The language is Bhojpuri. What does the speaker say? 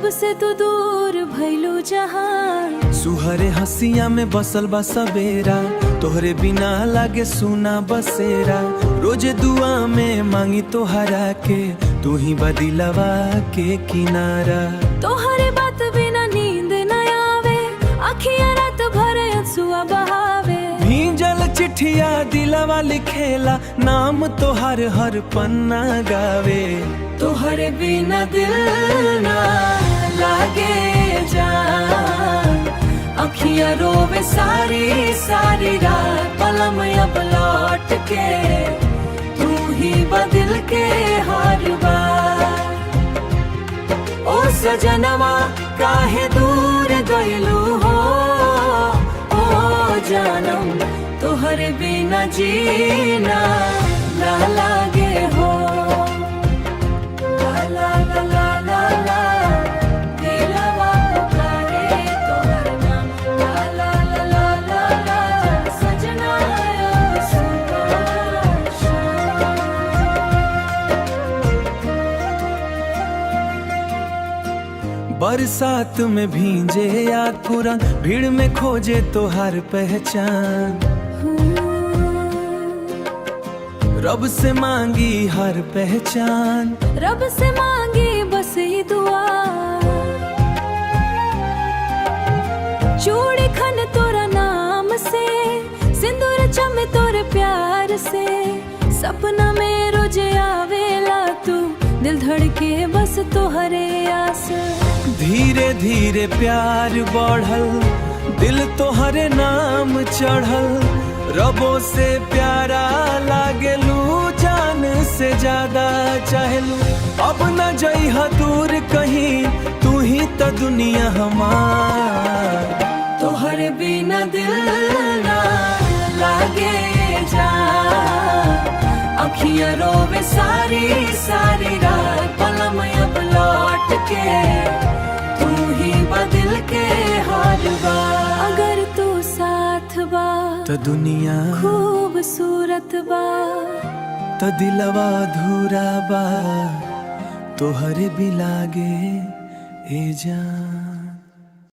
जब से तू दूर भइलू जहां। सुहरे हसिया में बसल बा सवेरा, तोहरे बिना लागे सुना बसेरा। रोज दुआ में मांगी तोहरा के, तू ही बदिलवा के किनारा। तोहरे बात बिना नींद न आवे, अखियां रात भर अंसुआ बहावे। भींजल चिट्ठिया दिलवा लिखेला, नाम तोहर हर पन्ना गावे। तोहरे बिना दिल ना लागे जान, अखियां रोवे सारी सारी रात। पलम अब लौट के तू ही बदल के हर बार। ओ सजनवा काहे दूर गइलू हो, ओ जानम तोहरे बिना जीना ना लागे हो। बरसात में भींजे आकुरा, भीड़ में खोजे तोहर पहचान। रब से मांगी हर पहचान, रब से मांगी बस ये दुआ। चूड़ी खन तोरा नाम से, सिंदूर चम तोरे प्यार से। सपना में रोज आवेला तू, दिल धड़के बस तोहरे आस। धीरे धीरे प्यार बढ़ल, दिल तोहरे नाम चढ़ल। रबो से प्यारा लागेलू, जान से ज्यादा चाहेलू। अब न जइहा दूर कहीं, तू ही तो दुनिया हमार। तोहरे बिना दिल ना लागे जान, अखियां रोवे सारी सारी रात। पलम अब लौट के तू ही बदल के हर बार। अगर तू साथ बा तो दुनिया खूबसूरत बा, तो दिलवा अधूरा बा। तोहरे भी लागे ए जान।